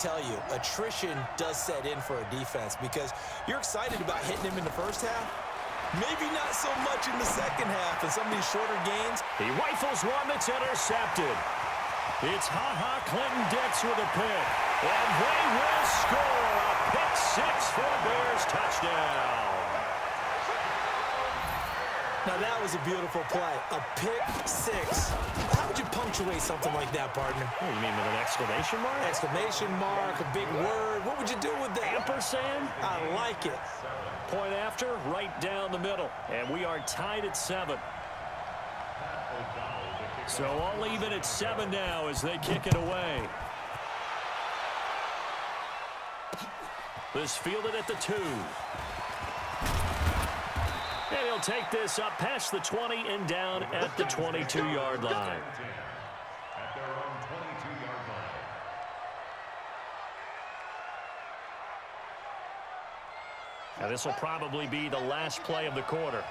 tell you, attrition does set in for a defense because you're excited about hitting him in the first half. Maybe not so much in the second half in some of these shorter gains. He rifles one that's intercepted. It's Clinton-Dix with a pick. And they will score a pick six for a Bears touchdown. Now that was a beautiful play. A pick six. How would you punctuate something like that, partner? What do you mean, with an exclamation mark? Exclamation mark, a big word. What would you do with that? Ampersand? I like it. Point after, right down the middle. And we are tied at 7. So all even at 7 now as they kick it away. This fielded at the 2. And he'll take this up past the 20 and down at the 22-yard line. Now this will probably be the last play of the quarter.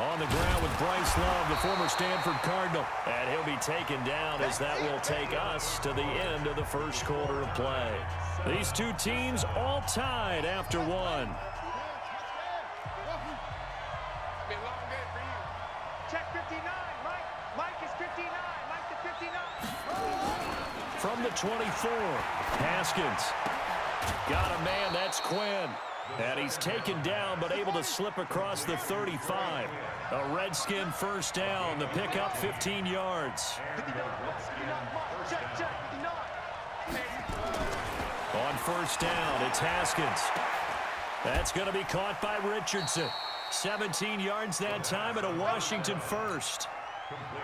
On the ground with Bryce Love, the former Stanford Cardinal. And he'll be taken down as that will take us to the end of the first quarter of play. These two teams all tied after 1. Check 59, Mike is 59, Mike to 59. From the 24, Haskins. Got a man, that's Quinn. And he's taken down, but able to slip across the 35. A Redskin first down, the pickup 15 yards. On first down, it's Haskins. That's going to be caught by Richardson. 17 yards that time at a Washington first.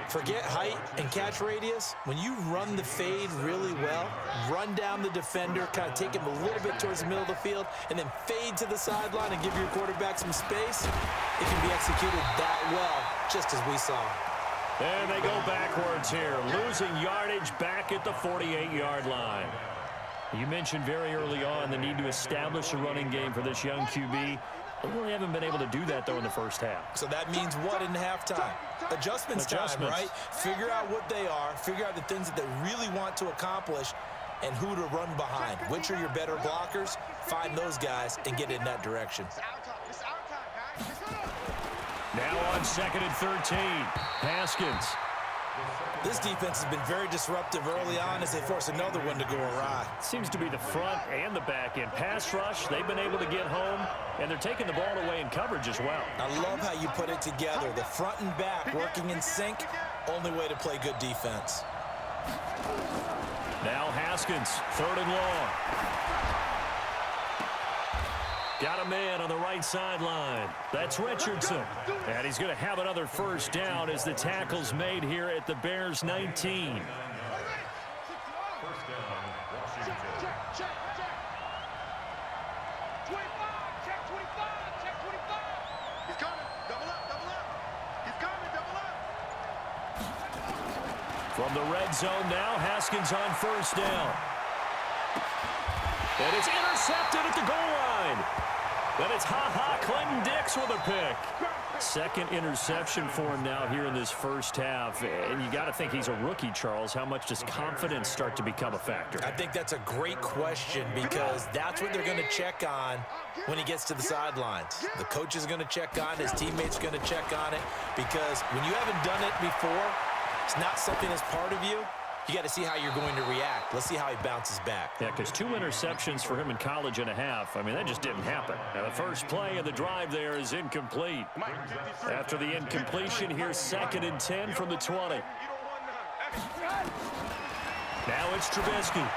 Forget height and catch radius. When you run the fade really well, run down the defender, kind of take him a little bit towards the middle of the field, and then fade to the sideline and give your quarterback some space, it can be executed that well, just as we saw. And they go backwards here, losing yardage back at the 48-yard line. You mentioned very early on the need to establish a running game for this young QB. They really haven't been able to do that, though, in the first half. So that means what in halftime? Adjustments time, right? Figure out what they are, figure out the things that they really want to accomplish, and who to run behind. Which are your better blockers? Find those guys and get in that direction. Now on 2nd and 13, Haskins. This defense has been very disruptive early on as they force another one to go awry. Seems to be the front and the back end. Pass rush, they've been able to get home, and they're taking the ball away in coverage as well. I love how you put it together. The front and back working in sync, only way to play good defense. Now Haskins, 3rd and long. Got a man on the right sideline. That's Richardson. And he's going to have another first down as the tackle's made here at the Bears 19. From the red zone now, Haskins on first down. And it's intercepted at the goal line. Then it's Clinton-Dix with a pick. Second interception for him now here in this first half. And you got to think he's a rookie, Charles. How much does confidence start to become a factor? I think that's a great question because that's what they're going to check on when he gets to the sidelines. The coach is going to check on it. His teammates are going to check on it because when you haven't done it before, it's not something that's part of you. You got to see how you're going to react. Let's see how he bounces back. Yeah, because 2 interceptions for him in college and a half. I mean, that just didn't happen. Now, the first play of the drive there is incomplete. After the incompletion, here's 2nd and 10 from the 20. Now it's Trubisky.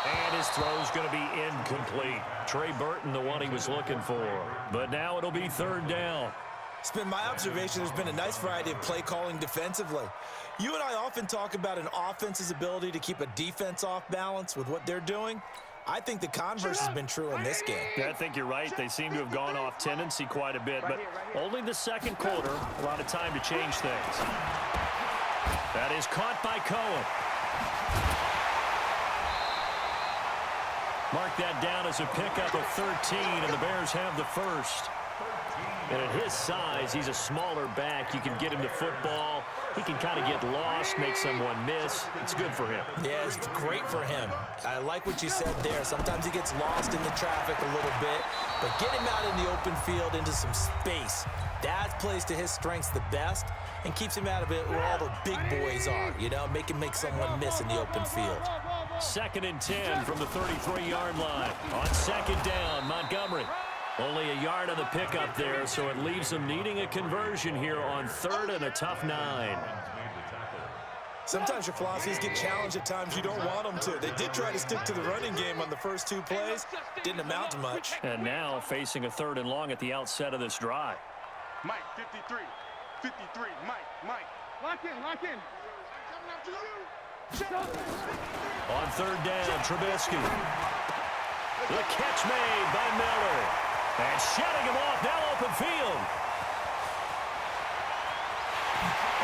And his throw's going to be incomplete. Trey Burton, the one he was looking for. But now it'll be 3rd down. It's been my observation there's been a nice variety of play calling defensively. You and I often talk about an offense's ability to keep a defense off balance with what they're doing. I think the converse has been true in this game. Yeah, I think you're right. They seem to have gone off tendency quite a bit, but only the second quarter, a lot of time to change things. That is caught by Cohen. Mark that down as a pickup of 13, and the Bears have the first. And at his size, he's a smaller back. You can get him to football. He can kind of get lost, make someone miss. It's good for him. Yeah, it's great for him. I like what you said there. Sometimes he gets lost in the traffic a little bit, but get him out in the open field into some space. That plays to his strengths the best and keeps him out of it where all the big boys are, you know, make him make someone miss in the open field. 2nd and 10 from the 33-yard line. On 2nd down, Montgomery. Only a yard on the pickup there, so it leaves them needing a conversion here on 3rd and a tough 9. Sometimes your philosophies get challenged at times you don't want them to. They did try to stick to the running game on the first 2 plays. Didn't amount to much. And now facing a 3rd and long at the outset of this drive. Mike, 53. 53. Mike. Lock in. On 3rd down, Trubisky. The catch made by Miller. And shutting him off, now open field.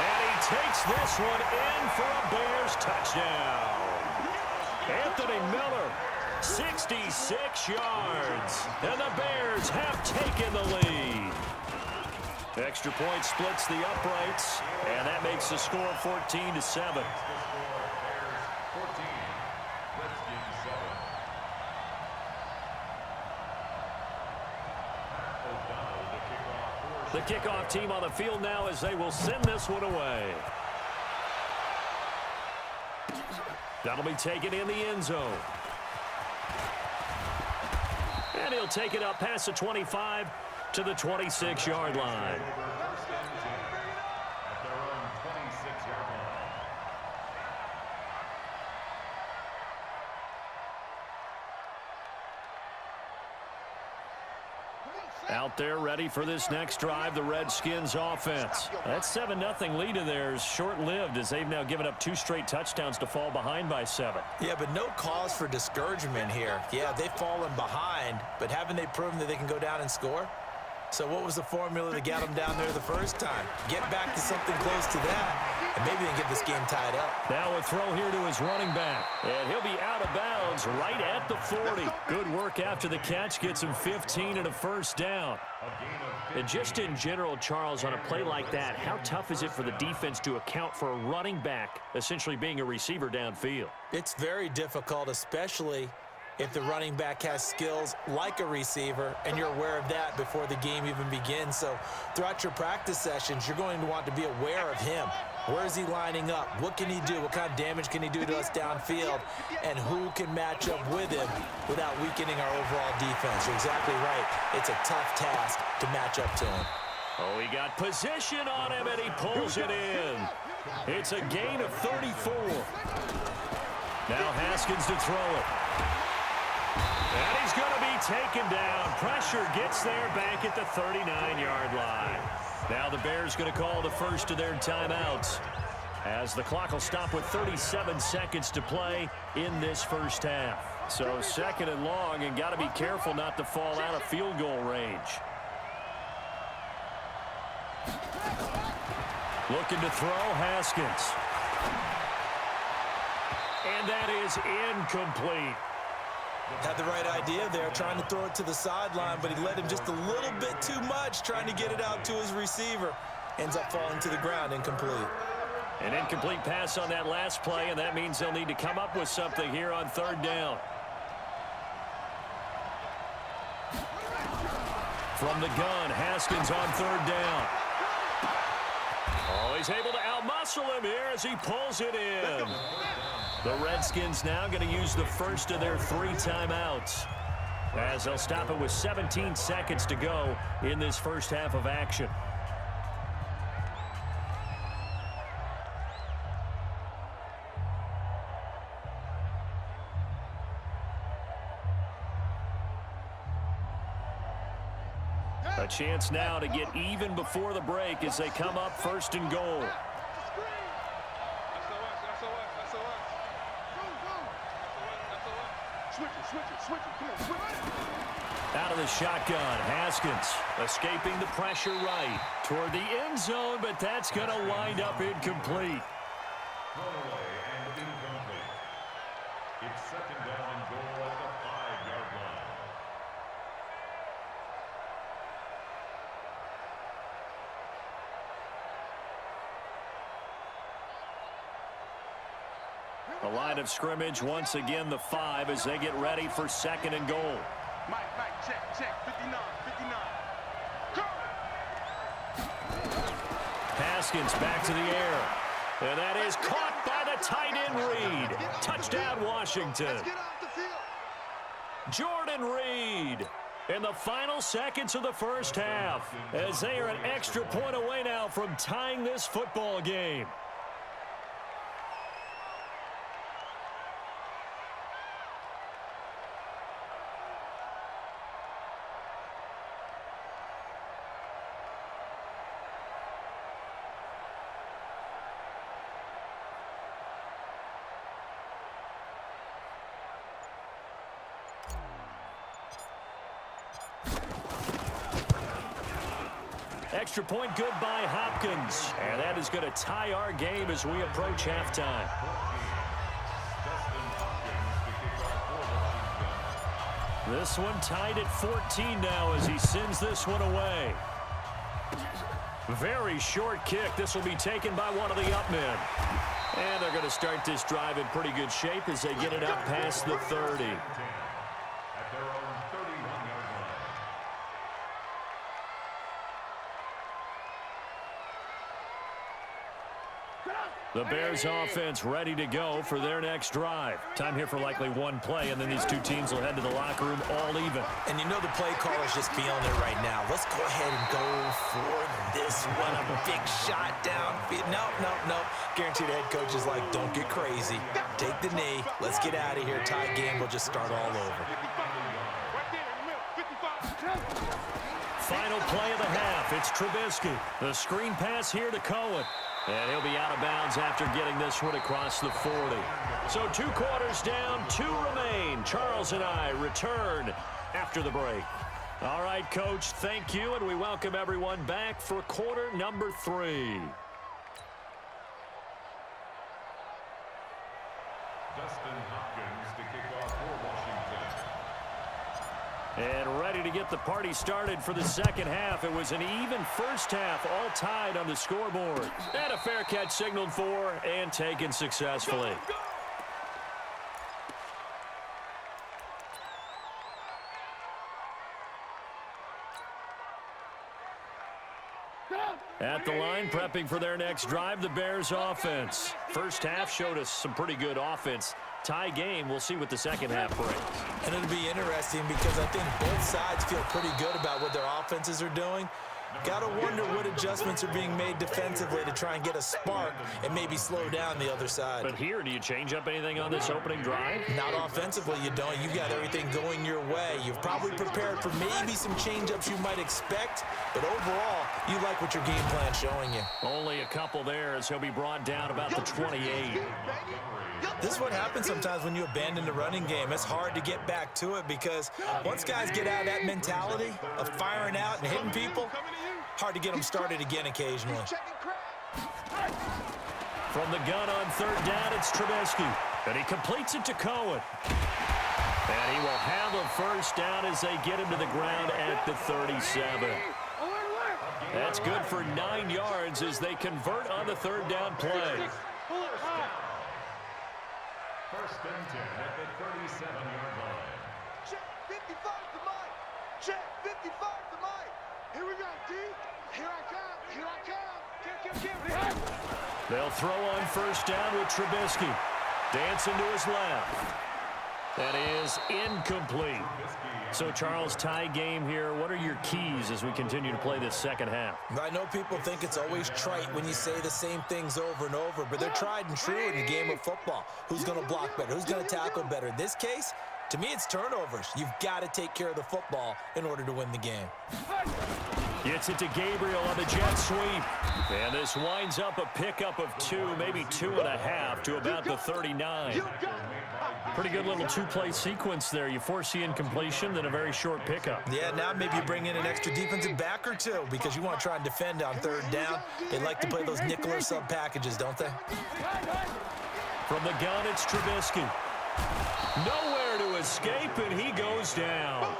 And he takes this one in for a Bears touchdown. Anthony Miller, 66 yards. And the Bears have taken the lead. Extra point splits the uprights, and that makes the score 14-7. The kickoff team on the field now as they will send this one away. That'll be taken in the end zone. And he'll take it up past the 25 to the 26-yard line. Out there ready for this next drive, the Redskins offense. That 7-0 lead of theirs short-lived as they've now given up 2 straight touchdowns to fall behind by 7. Yeah, but no cause for discouragement here. Yeah, they've fallen behind, but haven't they proven that they can go down and score? So what was the formula that got them down there the first time? Get back to something close to that, and maybe they can get this game tied up. Now a throw here to his running back, and he'll be out of bounds right at the 40. Good work after the catch, gets him 15 and a first down. And just in general, Charles, on a play like that, how tough is it for the defense to account for a running back essentially being a receiver downfield? It's very difficult, especially if the running back has skills like a receiver, and you're aware of that before the game even begins. So throughout your practice sessions, you're going to want to be aware of him. Where is he lining up? What can he do? What kind of damage can he do to us downfield? And who can match up with him without weakening our overall defense? You're exactly right. It's a tough task to match up to him. Oh, he got position on him, and he pulls it in. It's a gain of 34. Now Haskins to throw it. And he's going to be taken down. Pressure gets there back at the 39-yard line. Now the Bears going to call the first of their timeouts as the clock will stop with 37 seconds to play in this first half. So 2nd and long, and got to be careful not to fall out of field goal range. Looking to throw, Haskins. And that is incomplete. Had the right idea there, trying to throw it to the sideline, but he led him just a little bit too much, trying to get it out to his receiver. Ends up falling to the ground, incomplete. An incomplete pass on that last play, and that means they'll need to come up with something here on 3rd down. From the gun, Haskins on 3rd down. Oh, he's able to outmuscle him here as he pulls it in. The Redskins now going to use the first of their 3 timeouts as they'll stop it with 17 seconds to go in this first half of action. A chance now to get even before the break as they come up 1st and goal. Out of the shotgun, Haskins escaping the pressure right toward the end zone, but that's going to wind up incomplete. Throwaway and incomplete. It's 2nd down and goal at the 5-yard line. The line of scrimmage, once again, the 5 as they get ready for 2nd and goal. Mike, check, 59. Haskins back to the air. And that is caught by the tight end Reed. Touchdown, Washington. Jordan Reed in the final seconds of the first half as they are an extra point away now from tying this football game. Extra point good by Hopkins. And that is going to tie our game as we approach halftime. This one tied at 14 now as he sends this one away. Very short kick. This will be taken by one of the up men. And they're going to start this drive in pretty good shape as they get it up past the 30. The Bears offense ready to go for their next drive. Time here for likely one play, and then these two teams will head to the locker room all even. And you know the play caller's just feeling it right now. Let's go ahead and go for this one. A big shot down. No. Guaranteed the head coach is like, don't get crazy. Take the knee. Let's get out of here. Tie game will just start all over. Final play of the half. It's Trubisky. The screen pass here to Cohen. And he'll be out of bounds after getting this one across the 40. So 2 quarters down, 2 remain. Charles and I return after the break. All right, Coach, thank you, and we welcome everyone back for quarter number 3. Dustin Hopkins to kick off for Washington. And ready to get the party started for the second half. It was an even first half, all tied on the scoreboard. And a fair catch signaled for and taken successfully. At the line, prepping for their next drive, the Bears offense. First half showed us some pretty good offense. Tie game, we'll see what the second half brings. And it'll be interesting because I think both sides feel pretty good about what their offenses are doing. Got to wonder what adjustments are being made defensively to try and get a spark and maybe slow down the other side. But here, do you change up anything on this opening drive? Not offensively, you don't. You got everything going your way. You've probably prepared for maybe some change-ups you might expect, but overall, you like what your game plan's showing you. Only a couple there as he'll be brought down about the 28. This is what happens sometimes when you abandon the running game. It's hard to get back to it because once guys get out of that mentality of firing out and hitting people, hard to get them started again occasionally. From the gun on third down, it's Trubisky. And he completes it to Cohen. And he will have a first down as they get him to the ground at the 37. That's good for 9 yards as they convert on the third down play. First and 10 at the 37-yard line. Check 55 to Mike. Check 55 to Mike. Here we go, D. Here I come. They'll throw on first down with Trubisky. Dancing to his left. That is incomplete. So, Charles, tie game here. What are your keys as we continue to play this second half? I know people think it's always trite when you say the same things over and over, but they're tried and true in the game of football. Who's going to block better? Who's going to tackle better? In this case, to me, it's turnovers. You've got to take care of the football in order to win the game. Gets it to Gabriel on the jet sweep. And this winds up a pickup of 2, maybe 2.5 to about the 39. Pretty good little 2-play sequence there. You force the incompletion, then a very short pickup. Yeah, now maybe you bring in an extra defensive back or two because you want to try and defend on third down. They like to play those nickel or sub packages, don't they? From the gun, it's Trubisky. Nowhere to escape, and he goes down.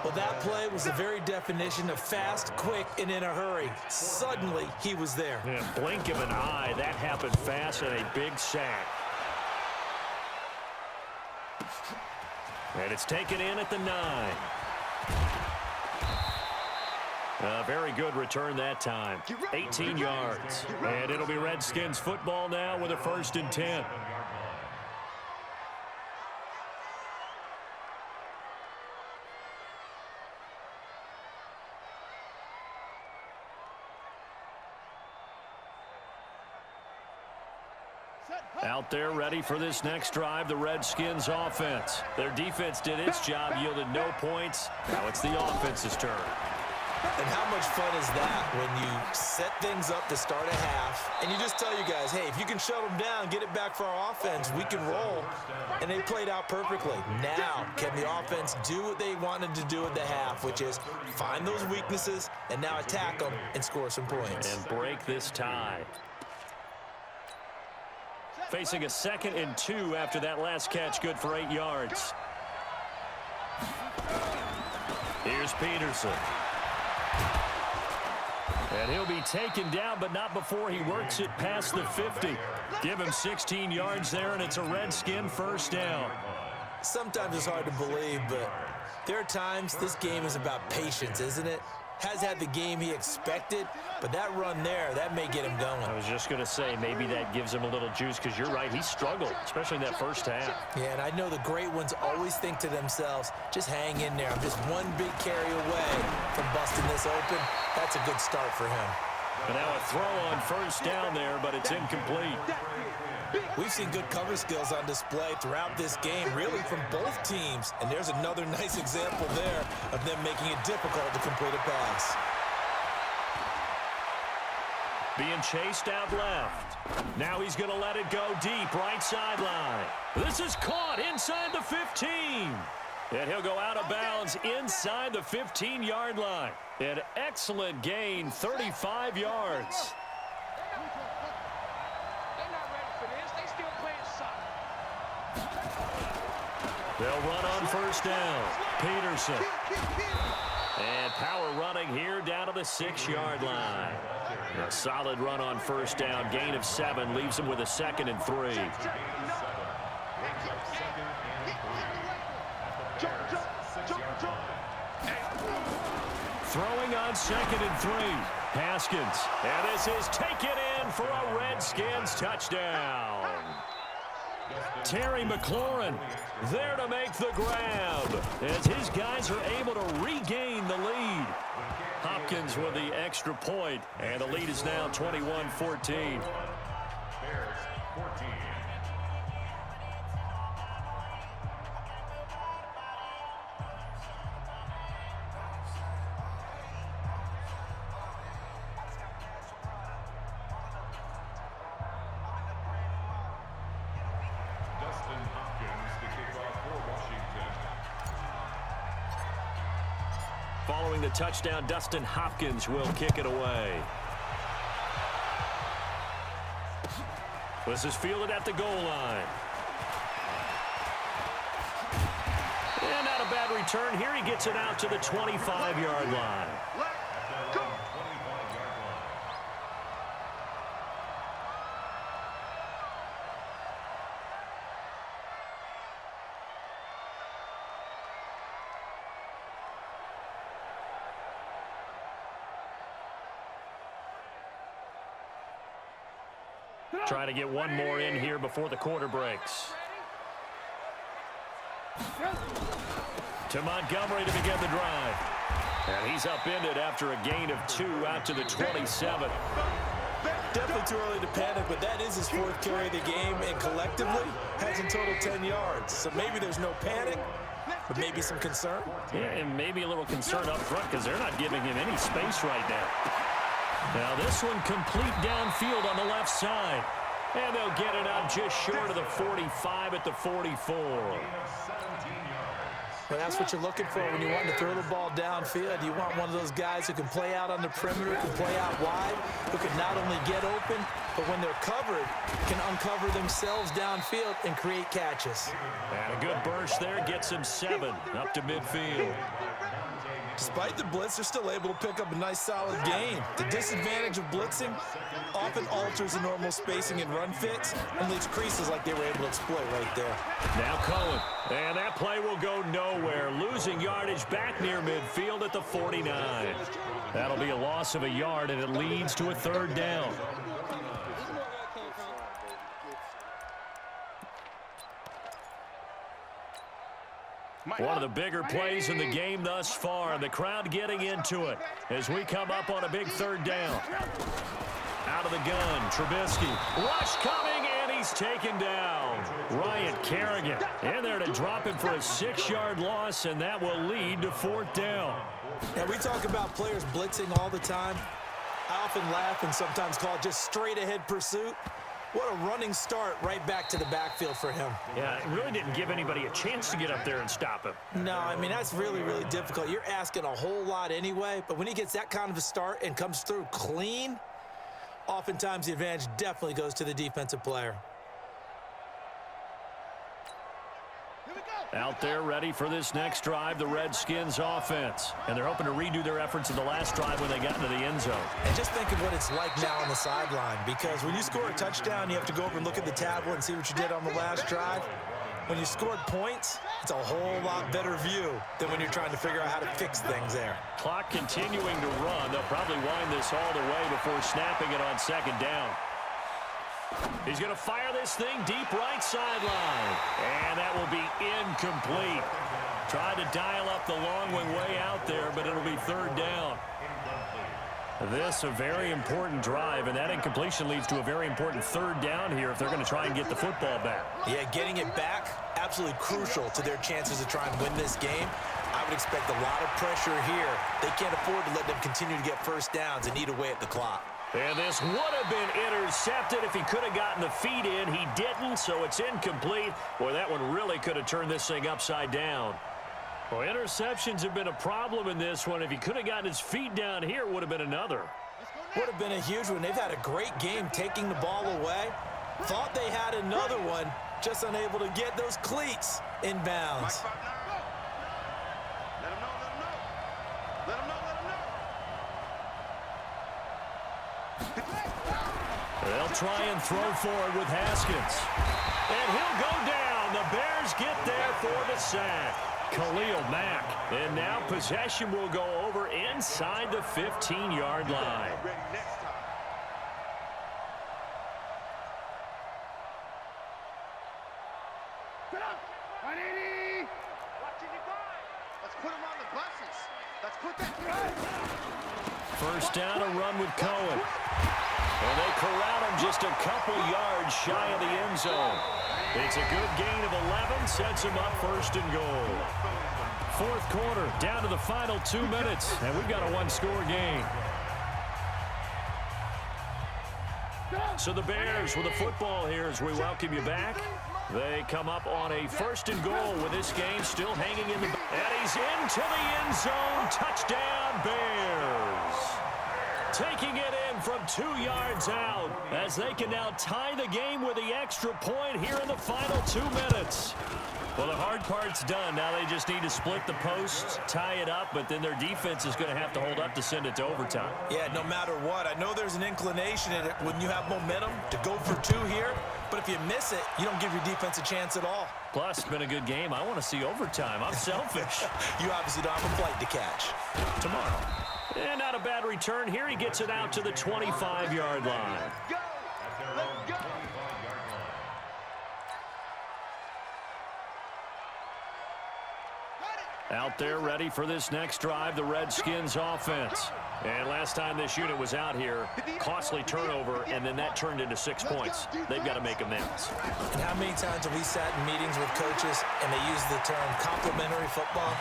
Well, that play was the very definition of fast, quick, and in a hurry. Suddenly, he was there. Yeah, blink of an eye, that happened fast and a big sack. And it's taken in at the 9. A very good return that time. 18 yards. And it'll be Redskins football now with a 1st and 10. Out there ready for this next drive, the Redskins offense. Their defense did its job, yielded no points. Now it's the offense's turn. And how much fun is that when you set things up to start a half and you just tell you guys, hey, if you can shut them down, get it back for our offense, we can roll. And they played out perfectly. Now, can the offense do what they wanted to do at the half, which is find those weaknesses and now attack them and score some points. And break this tie. Facing a 2nd and 2 after that last catch, good for 8 yards. Here's Peterson. And he'll be taken down, but not before he works it past the 50. Give him 16 yards there, and it's a Redskin 1st down. Sometimes it's hard to believe, but there are times this game is about patience, isn't it? Has had the game he expected, but that run there, that may get him going. I was just going to say, maybe that gives him a little juice, because you're right, he struggled, especially in that 1st half. Yeah, and I know the great ones always think to themselves, just hang in there. I'm just one big carry away from busting this open. That's a good start for him. But now a throw on 1st down there, but it's incomplete. We've seen good cover skills on display throughout this game, really from both teams. And there's another nice example there of them making it difficult to complete a pass. Being chased out left. Now he's going to let it go deep, right sideline. This is caught inside the 15. And he'll go out of bounds inside the 15-yard line. An excellent gain, 35 yards. They'll run on 1st down. Peterson. And power running here down to the 6-yard line. A solid run on 1st down. Gain of 7 leaves him with a 2nd and 3. Throwing on 2nd and 3. Haskins. And this is taken in for a Redskins touchdown. Terry McLaurin there to make the grab as his guys are able to regain the lead. Hopkins with the extra point, and the lead is now 21-14. Following the touchdown, Dustin Hopkins will kick it away. This is fielded at the goal line. And not a bad return. Here he gets it out to the 25-yard line. Trying to get one more in here before the quarter breaks. To Montgomery to begin the drive. And he's upended after a gain of 2 out to the 27. Definitely too early to panic, but that is his 4th carry of the game, and collectively has in total 10 yards. So maybe there's no panic, but maybe some concern. Yeah, and maybe a little concern up front because they're not giving him any space right now. Now this one complete downfield on the left side. And they'll get it out just short of the 45 at the 44. Well, that's what you're looking for when you want to throw the ball downfield. You want one of those guys who can play out on the perimeter, can play out wide, who can not only get open, but when they're covered, can uncover themselves downfield and create catches. And a good burst there gets him 7 up to midfield. Despite the blitz, they're still able to pick up a nice, solid gain. The disadvantage of blitzing often alters the normal spacing and run fits and leaves creases like they were able to exploit right there. Now Cohen. And that play will go nowhere. Losing yardage back near midfield at the 49. That'll be a loss of a yard, and it leads to a third down. One of the bigger plays in the game thus far, and the crowd getting into it as we come up on a big third down. Out of the gun, Trubisky. Rush coming, and he's taken down. Ryan Kerrigan in there to drop him for a 6-yard loss, and that will lead to fourth down. Now, we talk about players blitzing all the time. I often laugh and sometimes call it just straight-ahead pursuit. What a running start right back to the backfield for him. Yeah, it really didn't give anybody a chance to get up there and stop him. No, I mean, that's really, really difficult. You're asking a whole lot anyway, but when he gets that kind of a start and comes through clean, oftentimes the advantage definitely goes to the defensive player. Out there ready for this next drive, the Redskins offense. And they're hoping to redo their efforts in the last drive when they got into the end zone. And just think of what it's like now on the sideline, because when you score a touchdown, you have to go over and look at the tablet and see what you did on the last drive. When you scored points, it's a whole lot better view than when you're trying to figure out how to fix things there. Clock continuing to run. They'll probably wind this all the way before snapping it on second down. He's going to fire this thing deep right sideline. And that will be incomplete. Tried to dial up the long one way out there, but it'll be third down. This a very important drive, and that incompletion leads to a very important third down here if they're going to try and get the football back. Yeah, getting it back, absolutely crucial to their chances to try and win this game. I would expect a lot of pressure here. They can't afford to let them continue to get first downs and eat away at the clock. And this would have been intercepted if he could have gotten the feet in. He didn't, so it's incomplete. Boy, that one really could have turned this thing upside down. Well, interceptions have been a problem in this one. If he could have gotten his feet down here, it would have been another. Would have been a huge one. They've had a great game taking the ball away. Thought they had another one, just unable to get those cleats in bounds. Let him know, let him know. Let him know, let him know. They'll try and throw forward with Haskins. And he'll go down. The Bears get there for the sack. Khalil Mack. And now possession will go over inside the 15-yard line. Ready next time. Get up! 180! Watching you go! Let's put him on the buses. Let's put that First down, a run with Cohen. And they corral him just a couple yards shy of the end zone. It's a good gain of 11, sets him up first and goal. Fourth quarter, down to the final 2 minutes, and we've got a one-score game. So the Bears with the football here as we welcome you back. They come up on a first and goal with this game still hanging in the... And he's into the end zone. Touchdown, Bears. Taking it in from 2 yards out as they can now tie the game with the extra point here in the final 2 minutes. Well, the hard part's done. Now they just need to split the posts, tie it up, but then their defense is going to have to hold up to send it to overtime. Yeah, no matter what. I know there's an inclination in it when you have momentum to go for 2 here, but if you miss it, you don't give your defense a chance at all. Plus, it's been a good game. I want to see overtime. I'm selfish. You obviously don't have a flight to catch. Tomorrow. And not a bad return here. He gets it out to the 25-yard line. Go! Let's go! Out there ready for this next drive, the Redskins offense. And last time this unit was out here, costly turnover, and then that turned into 6 points. They've got to make amends. And how many times have we sat in meetings with coaches and they use the term complementary football?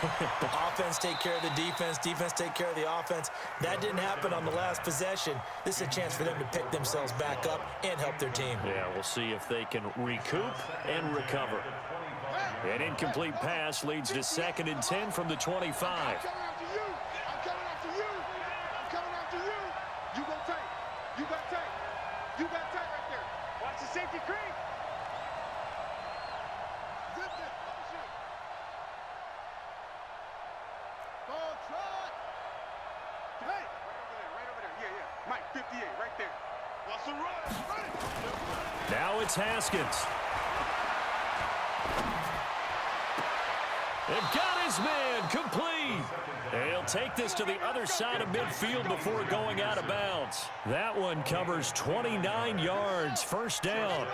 Offense take care of the defense, defense take care of the offense. That didn't happen on the last possession. This is a chance for them to pick themselves back up and help their team. Yeah, we'll see if they can recoup and recover. An incomplete pass leads to 2nd and 10 from the 25. I'm coming after you. I'm coming after you. I'm coming after you. You go tight. You got tight. You got tight right there. Watch the safety creep. Good. Go try. 58, right there. Watch the run. Now it's Haskins. And got his man complete. And he'll take this to the other side of midfield before going out of bounds. That one covers 29 yards, first down.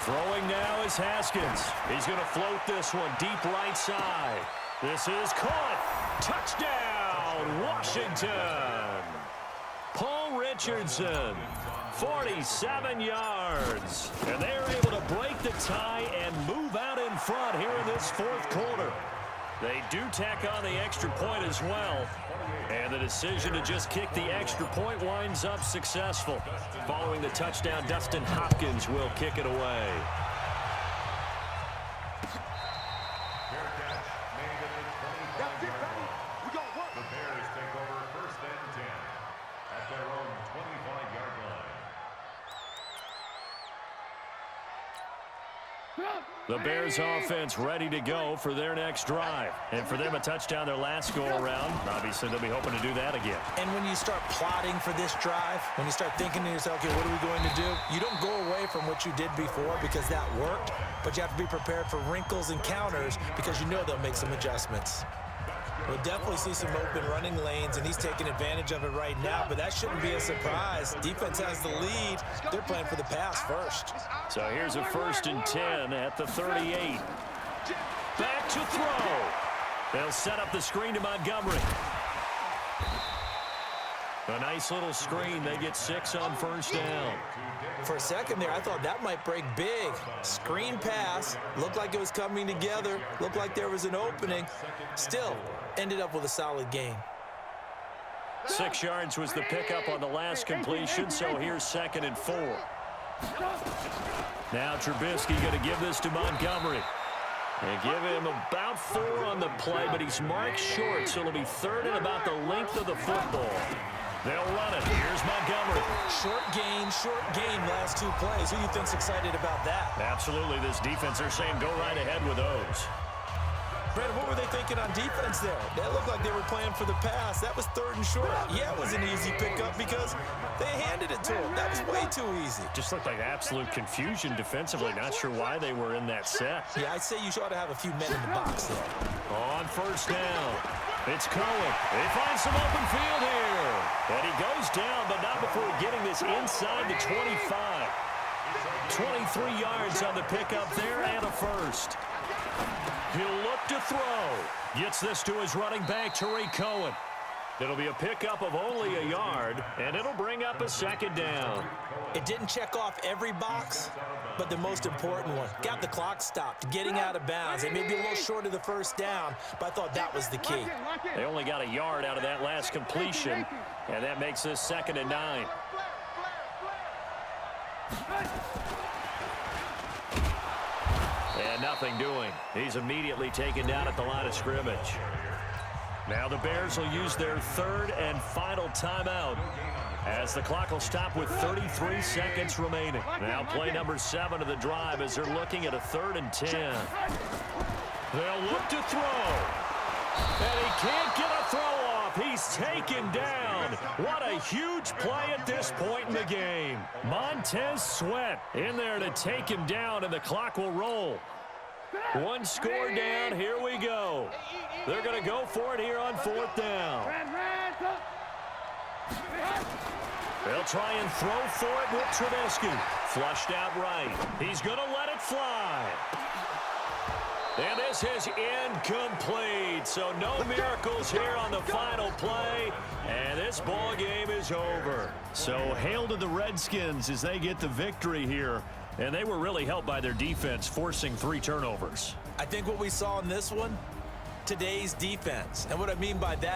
Throwing now is Haskins. He's going to float this one deep right side. This is caught. Touchdown, Washington. Paul Richardson, 47 yards. And they're able to break the tie and move out in front here in this fourth quarter. They do tack on the extra point as well. And the decision to just kick the extra point winds up successful. Following the touchdown, Dustin Hopkins will kick it away. The Bears take over first and 10 at their own 25-yard line. The Bears offense ready to go for their next drive. And for them, a touchdown their last go-around. Obviously, they'll be hoping to do that again. And when you start plotting for this drive, when you start thinking to yourself, okay, what are we going to do? You don't go away from what you did before because that worked, but you have to be prepared for wrinkles and counters because you know they'll make some adjustments. We'll definitely see some open running lanes, and he's taking advantage of it right now, but that shouldn't be a surprise. Defense has the lead. They're playing for the pass first. So here's a 1st and 10 at the 38. Back to throw. They'll set up the screen to Montgomery. A nice little screen. They get 6 on first down. For a second there, I thought that might break big. Screen pass. Looked like it was coming together. Looked like there was an opening. Still, ended up with a solid gain. 6 yards was the pickup on the last completion, so here's 2nd and 4. Now Trubisky going to give this to Montgomery. And give him about 4 on the play, but he's marked short, so it'll be 3rd and about the length of the football. They'll run it. Here's Montgomery. Short gain last 2 plays. Who do you think's excited about that? Absolutely. This defense, they're saying go right ahead with those. Brandon, what were they thinking on defense there? That looked like they were playing for the pass. That was 3rd and short. Yeah, it was an easy pickup because they handed it to him. That was way too easy. Just looked like absolute confusion defensively. Not sure why they were in that set. Yeah, I'd say you ought to have a few men in the box there. On first down, it's Cohen. They find some open field here. And he goes down, but not before getting this inside the 25. 23 yards on the pickup there and a first. He'll look to throw. Gets this to his running back, Tariq Cohen. It'll be a pickup of only a yard, and it'll bring up a 2nd down. It didn't check off every box, but the most important one. Got the clock stopped, getting out of bounds. They may be a little short of the first down, but I thought that was the key. They only got a yard out of that last completion, and that makes this 2nd and 9. And nothing doing. He's immediately taken down at the line of scrimmage. Now the Bears will use their 3rd and final timeout as the clock will stop with 33 seconds remaining. Now play number 7 of the drive as they're looking at a 3rd and 10. They'll look to throw. And he can't get a throw off. He's taken down. What a huge play at this point in the game. Montez Sweat in there to take him down, and the clock will roll. 1 score down. Here we go. They're going to go for it here on 4th down. They'll try and throw for it with Trubisky. Flushed out right. He's going to let it fly. And this is incomplete, so no miracles here on the final play, and this ball game is over. So hail to the Redskins as they get the victory here, and they were really helped by their defense, forcing 3 turnovers. I think what we saw in this one, today's defense, and what I mean by that,